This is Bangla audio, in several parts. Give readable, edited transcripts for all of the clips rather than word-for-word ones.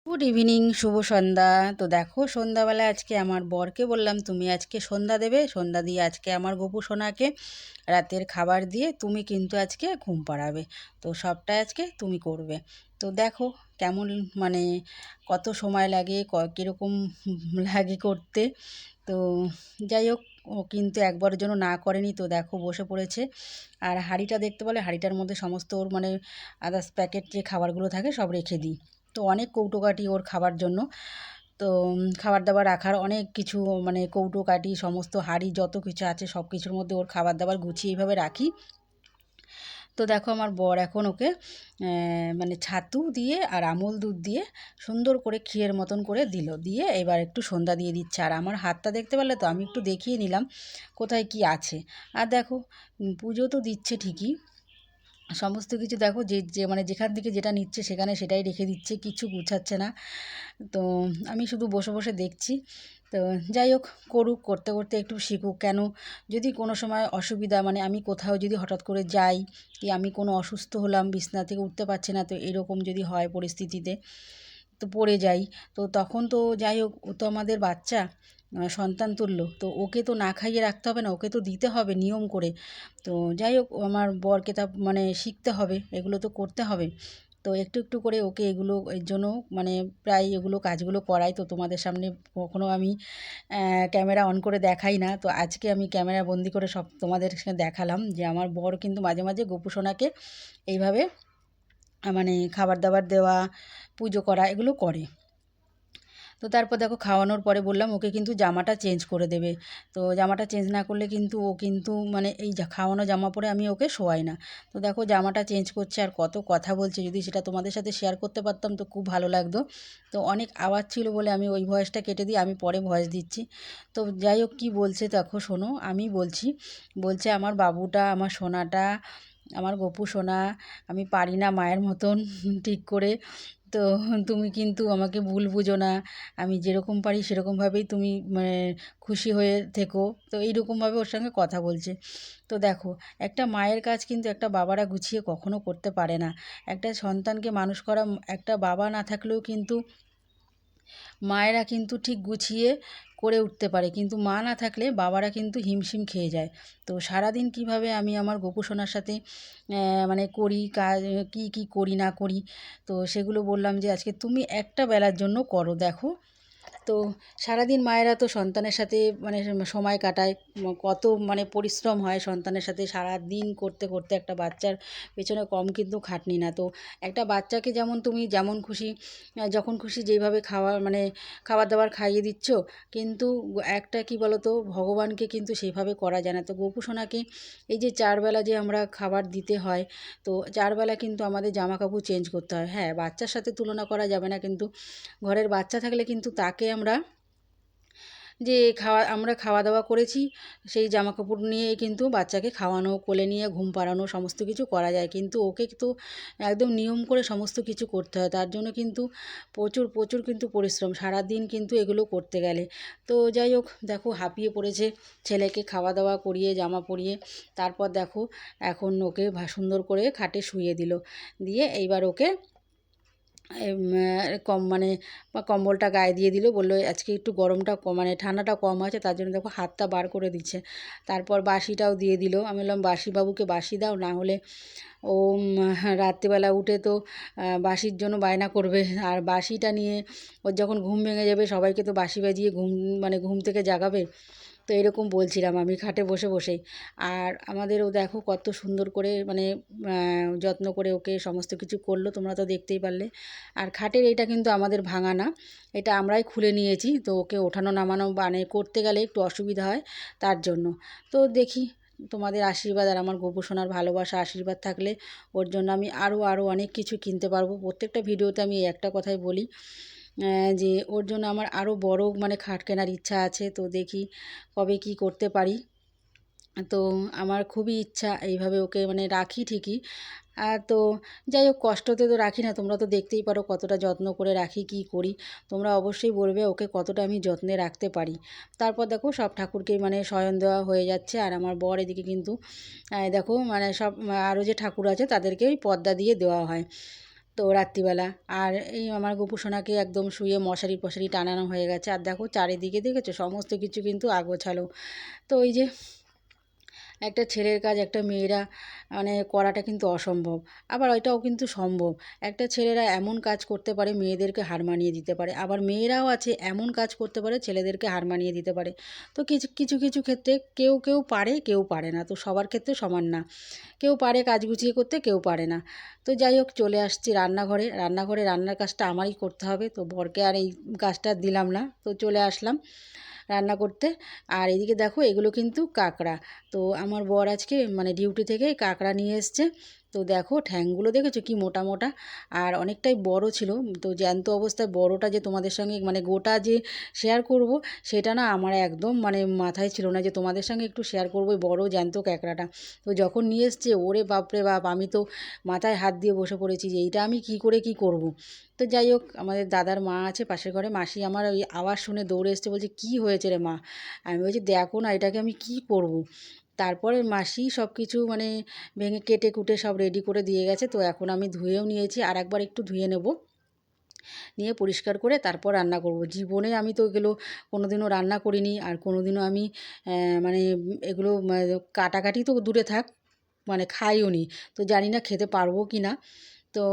গুড ইভিনিং, শুভ সন্ধ্যা। তো দেখো, সন্ধ্যাবেলা আজকে আমার বরকে বললাম তুমি আজকে সন্ধ্যা দেবে, সন্ধ্যা দিয়ে আজকে আমার গপু সোনাকে রাতের খাবার দিয়ে তুমি কিন্তু আজকে ঘুম পাড়াবে। তো সবটা আজকে তুমি করবে। তো দেখো কেমন, মানে কত সময় লাগে, কীরকম লাগে করতে। তো যাই হোক, ও কিন্তু একবারের জন্য না করেনি। তো দেখো বসে পড়েছে। আর হাঁড়িটা দেখতে পেলে, হাঁড়িটার মধ্যে সমস্ত ওর মানে আদার্স প্যাকেট যে খাবারগুলো থাকে সব রেখে দিই। তো অনেক কৌটোকাঠি ওর খাবার জন্য। তো খাবার দাবার রাখার অনেক কিছু, মানে কৌটোকাঠি সমস্ত হাঁড়ি যত কিছু আছে সব কিছুর মধ্যে ওর খাবার দাবার গুছিয়ে এইভাবে রাখি। তো দেখো আমার বর এখন ওকে মানে ছাতু দিয়ে আর আমুল দুধ দিয়ে সুন্দর করে ক্ষীরের মতন করে দিল, দিয়ে এবার একটু সন্ধ্যা দিয়ে দিচ্ছে। আর আমার হাতটা দেখতে পারলে তো, আমি একটু দেখিয়ে নিলাম কোথায় কি আছে। আর দেখো পুজো তো দিচ্ছে ঠিকই, সমস্ত কিছু দেখো যে যে মানে যেখান থেকে যেটা নিচ্ছে সেখানে সেটাই রেখে দিচ্ছে, কিছু গুছাচ্ছে না। তো আমি শুধু বসে বসে দেখছি। তো যাই হোক, করুক, করতে করতে একটু শিখুক। কেন, যদি কোনো সময় অসুবিধা, মানে আমি কোথাও যদি হঠাৎ করে যাই, কি আমি কোনো অসুস্থ হলাম, বিছনা থেকে উঠতে পারছি না, তো এরকম যদি হয় পরিস্থিতিতে, তো পড়ে যাই, তো তখন তো যাই হোক, ও তো আমাদের বাচ্চা, সন্তান তুল্য, তো ওকে তো না খাইয়ে রাখতে হবে না, ওকে তো দিতে হবে নিয়ম করে। তো যাই হোক, আমার বরকে তা মানে শিখতে হবে, এগুলো তো করতে হবে। তো একটু একটু করে ওকে এগুলো, এর জন্য মানে প্রায় এগুলো কাজগুলো করাই। তো তোমাদের সামনে কখনো আমি ক্যামেরা অন করে দেখাই না, তো আজকে আমি ক্যামেরা বন্দি করে সব তোমাদের সঙ্গে দেখালাম যে আমার বর কিন্তু মাঝে মাঝে গোপু সোনাকে এইভাবে মানে খাবার দাবার দেওয়া, পুজো করা এগুলো করে। তো তারপর দেখো খাওয়ানোর পরে বললাম ওকে কিন্তু জামাটা চেঞ্জ করে দেবে। তো জামাটা চেঞ্জ না করলে কিন্তু ও কিন্তু মানে এই খাওয়ানো জামা পরে আমি ওকে শোয়াই না। তো দেখো জামাটা চেঞ্জ করছে আর কত কথা বলছে, যদি সেটা তোমাদের সাথে শেয়ার করতে পারতাম তো খুব ভালো লাগতো। তো অনেক আওয়াজ ছিল বলে আমি ওই ভয়েসটা কেটে দিই, আমি পরে ভয়েস দিচ্ছি। তো যাই হোক, কী বলছে দেখো, শোনো আমি বলছি। বলছে আমার বাবুটা, আমার সোনাটা, আমার গপু সোনা, আমি পারি না মায়ের মতন ঠিক করে। তো তুমি কিন্তু আমাকে ভুল বুঝো না, আমি যেরকম পারি সেরকমভাবেই তুমি মানে খুশি হয়ে থেকো। তো এইরকমভাবে ওর সঙ্গে কথা বলছে। তো দেখো, একটা মায়ের কাজ কিন্তু একটা বাবারা গুছিয়ে কখনো করতে পারে না। একটা সন্তানকে মানুষ করা, একটা বাবা না থাকলেও কিন্তু মায়েরা কিন্তু ঠিক গুছিয়ে করে উঠতে পারে, কিন্তু মা না থাকলে বাবারা কিন্তু হিমশিম খেয়ে যায়। তো সারাদিন কিভাবে আমি আমার গোপু সোনার সাথে মানে করি কাজ, কী কী করি না করি, তো সেগুলো বললাম যে আজকে তুমি একটা বেলার জন্য করো। দেখো, তো সারাদিন মায়েরা তো সন্তানের সাথে মানে সময় কাটায়, কত মানে পরিশ্রম হয় সন্তানের সাথে সারাদিন করতে করতে, একটা বাচ্চার পেছনে কম কিন্তু খাটনি না। তো একটা বাচ্চাকে যেমন তুমি যেমন খুশি যখন খুশি যেইভাবে মানে খাবার দাবার খাইয়ে দিচ্ছ, কিন্তু একটা কি বলো তো, ভগবানকে কিন্তু সেইভাবে করা যায় না। তো গোপু সোনাকে এই যে 4 বেলা যে আমরা খাবার দিতে হয়, তো 4 বেলা কিন্তু আমাদের জামা কাপড় চেঞ্জ করতে হয়। হ্যাঁ, বাচ্চার সাথে তুলনা করা যাবে না, কিন্তু ঘরের বাচ্চা থাকলে কিন্তু তাকে আমরা যে আমরা খাওয়া দাওয়া করেছি, সেই জামা কাপড় নিয়েই কিন্তু বাচ্চাকে খাওয়ানো, কোলে নিয়ে ঘুম পাড়ানো সমস্ত কিছু করা যায়। কিন্তু ওকে তো একদম নিয়ম করে সমস্ত কিছু করতে হয়, তার জন্য কিন্তু প্রচুর প্রচুর কিন্তু পরিশ্রম সারাদিন কিন্তু এগুলো করতে গেলে। তো যাই হোক, দেখো হাঁপিয়ে পড়েছে, ছেলেকে খাওয়া দাওয়া করিয়ে জামা পরিয়ে তারপর দেখো এখন ওকে সুন্দর করে খাটে শুইয়ে দিল, দিয়ে এইবার ওকে মানে কম্বলটা গায়ে দিয়ে দিল, বললো আজকে একটু গরমটা কম, মানে ঠান্ডাটা কম আছে, তার জন্য দেখো হাতটা বার করে দিচ্ছে। তারপর বাসিটাও দিয়ে দিল। আমি বললাম বাসি বাবুকে বাসি দাও, না হলে ও রাত্রিবেলা উঠে তো বাসির জন্য বায়না করবে, আর বাসিটা নিয়ে ওর যখন ঘুম ভেঙে যাবে সবাইকে তো বাসি বাজিয়ে মানে ঘুম থেকে জাগাবে। তো এরকম বলছিলাম আমি খাটে বসে বসেই। আর আমাদেরও দেখো কত সুন্দর করে মানে যত্ন করে ওকে সমস্ত কিছু করলো, তোমরা তো দেখতেই পারলে। আর খাটের এটা কিন্তু আমাদের ভাঙা না, এটা আমরাই খুলে নিয়েছি। তো ওকে ওঠানো নামানো মানে করতে গেলে একটু অসুবিধা হয়, তার জন্য। তো দেখি, তোমাদের আশীর্বাদ আর আমার গোপু সোনার ভালোবাসা আশীর্বাদ থাকলে ওর জন্য আমি আরও আরও অনেক কিছু কিনতে পারবো। প্রত্যেকটা ভিডিওতে আমি এই একটা কথাই বলি, যে ওর জন্য আমার আরও বড় মানে খাট কেনার ইচ্ছা আছে। তো দেখি কবে কি করতে পারি। তো আমার খুবই ইচ্ছা এইভাবে ওকে মানে রাখি ঠিকই। তো যাই হোক, কষ্টতে তো রাখি না, তোমরা তো দেখতেই পারো কতটা যত্ন করে রাখি, কী করি। তোমরা অবশ্যই বলবে ওকে কতটা আমি যত্নে রাখতে পারি। তারপর দেখো সব ঠাকুরকেই মানে শয়ন দেওয়া হয়ে যাচ্ছে, আর আমার বর এদিকে কিন্তু দেখো মানে সব আরও যে ঠাকুর আছে তাদেরকে ওই পর্দা দিয়ে দেওয়া হয়। তো রাত্রিবেলা আর এই আমার গোপু সোনাকে একদম শুয়ে মশারি ফশারি টানানো হয়ে গেছে। আর দেখো চারিদিকে দেখেছো সমস্ত কিছু কিন্তু আগোছালো। তো ওই যে একটা ছেলের কাজ একটা মেয়েরা মানে করাটা কিন্তু অসম্ভব, আবার ওইটাও কিন্তু সম্ভব। একটা ছেলেরা এমন কাজ করতে পারে মেয়েদেরকে হার মানিয়ে দিতে পারে, আবার মেয়েরাও আছে এমন কাজ করতে পারে ছেলেদেরকে হার মানিয়ে দিতে পারে। তো কিছু কিছু কিছু ক্ষেত্রে কেউ কেউ পারে কেউ পারে না, তো সবার ক্ষেত্রে সমান না। কেউ পারে কাজ গুছিয়ে করতে, কেউ পারে না। তো যাই হোক চলে আসছি রান্নাঘরে। রান্নাঘরে রান্নার কাজটা আমারই করতে হবে, তো বরকে আর এই কাজটা দিলাম না, তো চলে আসলাম রান্না করতে। আর এদিকে দেখো এগুলো কিন্তু কাঁকড়া। তো আমার বর আজকে মানে ডিউটি থেকে কাঁকড়া নিয়ে এসছে। তো দেখো ঠ্যাংগুলো দেখেছো কি মোটা মোটা, আর অনেকটাই বড় ছিল। তো জ্যান্ত অবস্থায় বড়টা যে তোমাদের সঙ্গে মানে গোটা যে শেয়ার করব, সেটা না আমার একদম মানে মাথায় ছিল না যে তোমাদের সঙ্গে একটু শেয়ার করবো এই বড় জ্যান্ত কাঁকড়াটা। তো যখন নিয়ে এসছে ওরে বাপরে বাপ, আমি তো মাথায় হাত দিয়ে বসে পড়েছি যে এইটা আমি কি করে কি করব। তো যাই হোক আমাদের দাদার মা আছে পাশের ঘরে, মাসি আমার ওই আওয়াজ শুনে দৌড়ে এসছে, বলছে কী হয়েছে রে মা। আমি বলছি দেখো না এটাকে আমি কি করব। তারপরে মাসি সব কিছু মানে ভেঙে কেটে কুটে সব রেডি করে দিয়ে গেছে। তো এখন আমি ধুয়েও নিয়েছি, আর একবার একটু ধুয়ে নেব, নিয়ে পরিষ্কার করে তারপর রান্না করব। জীবনে আমি তো এগুলো কোনো দিনও রান্না করিনি, আর কোনো দিনও আমি মানে এগুলো কাটাকাটি তো দূরে থাক, মানে খাইও নি। তো জানি না খেতে পারবো কি না। তো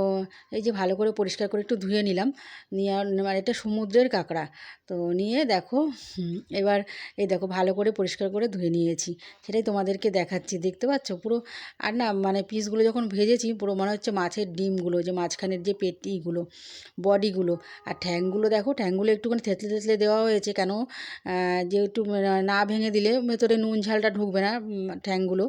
এই যে ভালো করে পরিষ্কার করে একটু ধুয়ে নিলাম, নিয়ে মানে এটা সমুদ্রের কাঁকড়া। তো নিয়ে দেখো এবার এই দেখো ভালো করে পরিষ্কার করে ধুয়ে নিয়েছি, সেটাই তোমাদেরকে দেখাচ্ছি, দেখতে পাচ্ছ পুরো। আর না মানে পিসগুলো যখন ভেজেছি পুরো মনে হচ্ছে মাছের ডিমগুলো, যে মাঝখানের যে পেটিগুলো বডিগুলো। আর ঠ্যাংগুলো দেখো, ঠ্যাংগুলো একটুখানি থেতলে থেতলে দেওয়া হয়েছে কেন, যে একটু না ভেঙে দিলে ভেতরে নুন ঝালটা ঢুকবে না ঠ্যাংগুলো।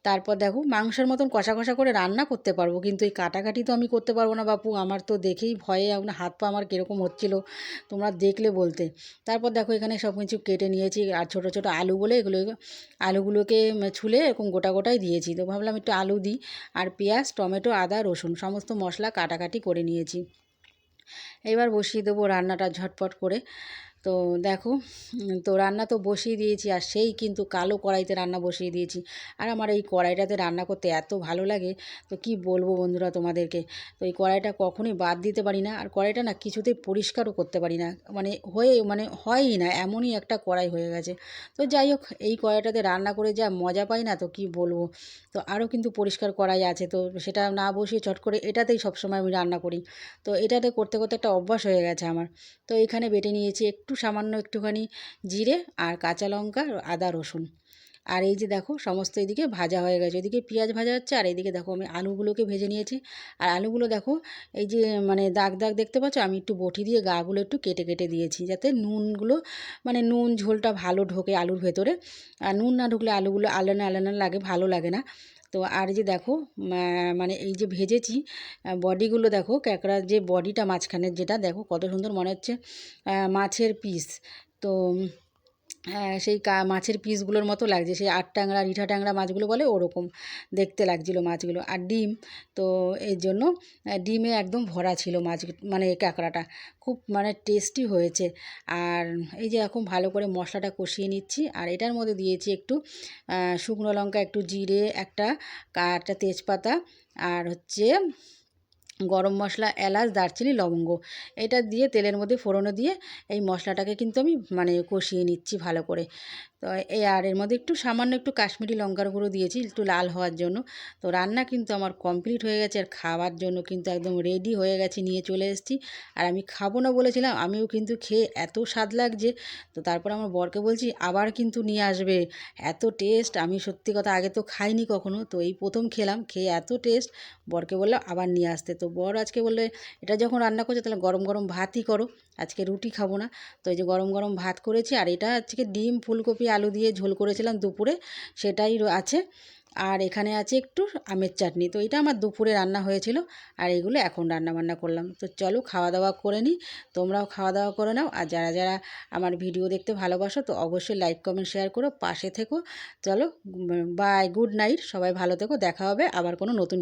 তারপর দেখো মাংসের মতন কষা কষা করে রান্না করতে পারবো, কিন্তু এই কাটাকাটি তো আমি করতে পারবো না বাপু, আমার তো দেখেই ভয়ে হাত পা আমার কীরকম হচ্ছিলো, তোমরা দেখলে বলতে। তারপর দেখো এখানে সব কিছু কেটে নিয়েছি, আর ছোটো ছোটো আলু বলে আলুগুলোকে ছুলে এরকম গোটা গোটাই দিয়েছি। তো ভাবলাম একটু আলু দিই, আর পেঁয়াজ টমেটো আদা রসুন সমস্ত মশলা কাটাকাটি করে নিয়েছি। এবার বসিয়ে দেবো রান্নাটা ঝটপট করে। তো দেখো তো রান্না তো বসিয়ে দিয়েছি, আর সেই কিন্তু কালো কড়াইতে রান্না বসিয়ে দিয়েছি। আর আমার এই কড়াইটাতে রান্না করতে এত ভালো লাগে, তো কি বলবো বন্ধুরা তোমাদেরকে। তো এই কড়াইটা কখনোই বাদ দিতে পারি না, আর কড়াইটা না কিছুতেই পরিষ্কারও করতে পারি না, মানে হয়ই না, এমনই একটা কড়াই হয়ে গেছে। তো যাই হোক এই কড়াইটাতে রান্না করে যা মজা পাই না, তো কি বলবো। তো আরও কিন্তু পরিষ্কার কড়াই আছে, তো সেটা না বসিয়ে চট করে এটাতেই সবসময় আমি রান্না করি। তো এটাতে করতে করতে একটা অভ্যাস হয়ে গেছে আমার। তো এখানে বেটে নিয়েছি একটু সামান্য একটুখানি জিরে আর কাঁচা লঙ্কা আদা রসুন। আর এই যে দেখো সমস্ত এদিকে ভাজা হয়ে গেছে, এদিকে পেঁয়াজ ভাজা হচ্ছে, আর এইদিকে দেখো আমি আলুগুলোকে ভেজে নিয়েছি। আর আলুগুলো দেখো এই যে মানে দাগ দাগ দেখতে পাচ্ছ, আমি একটু বটি দিয়ে গাগুলো একটু কেটে কেটে দিয়েছি, যাতে নুনগুলো মানে নুন ঝোলটা ভালো ঢোকে আলুর ভেতরে। আর নুন না ঢুকলে আলুগুলো আলানা আলানা লাগে, ভালো লাগে না। তো আর যে দেখো মানে এই যে ভেজেছি বডিগুলো দেখো, ক্যাঁকড়ার যে বডিটা মাঝখানের যেটা দেখো কত সুন্দর মনে হচ্ছে মাছের পিস। তো সেই মাছের পিসগুলোর মতো লাগছে, সেই আট ট্যাংরা রিঠা ট্যাংরা মাছগুলো বলে ওরকম দেখতে লাগছিলো মাছগুলো। আর ডিম, তো এর জন্য ডিমে একদম ভরা ছিল মাছ, মানে কাঁকড়াটা খুব মানে টেস্টি হয়েছে। আর এই যে এখন ভালো করে মশলাটা কষিয়ে নিচ্ছি, আর এটার মধ্যে দিয়েছি একটু শুকনো লঙ্কা, একটু জিরে, একটা তেজপাতা, আর হচ্ছে গরম মশলা, এলাচ, দারচিনি, লবঙ্গ, এটা দিয়ে তেলের মধ্যে ফোড়নে দিয়ে এই মশলাটাকে কিন্তু আমি মানে কষিয়ে নিচ্ছি ভালো করে। তো আর এর মধ্যে একটু সামান্য একটু কাশ্মীরি লঙ্কার গুঁড়ো দিয়েছি একটু লাল হওয়ার জন্য। তো রান্না কিন্তু আমার কমপ্লিট হয়ে গেছে, আর খাওয়ার জন্য কিন্তু একদম রেডি হয়ে গেছে, নিয়ে চলে এসেছি। আর আমি খাবো না বলেছিলাম, আমিও কিন্তু খেয়ে এত স্বাদ লাগছে। তো তারপর আমার বরকে বলছি আবার কিন্তু নিয়ে আসবে, এত টেস্ট, আমি সত্যি কথা আগে তো খাইনি কখনো, তো এই প্রথম খেলাম, খেয়ে এত টেস্ট। বরকে বললাম আবার নিয়ে আসতে, তো বর আজকে বললে এটা যখন রান্না করছে তাহলে গরম গরম ভাতই করো, আজকে রুটি খাবো না। তো এই যে গরম গরম ভাত করেছি, আর এটা আজকে ডিম ফুলকপি আলু দিয়ে ঝোল করেছিলাম দুপুরে, সেটাই আছে। আর এখানে আছে একটু আমের চাটনি। তো এটা আমার দুপুরে রান্না হয়েছিল, আর এগুলো এখন রান্না বান্না করলাম। তো চলো খাওয়া দাওয়া করে নিই, তোমরাও খাওয়া দাওয়া করে নাও। আর যারা যারা আমার ভিডিও দেখতে ভালোবাসো তো অবশ্যই লাইক কমেন্ট শেয়ার করো, পাশে থেকো। চলো বাই, গুড নাইট, সবাই ভালো থেকো, দেখা হবে আবার কোনো নতুন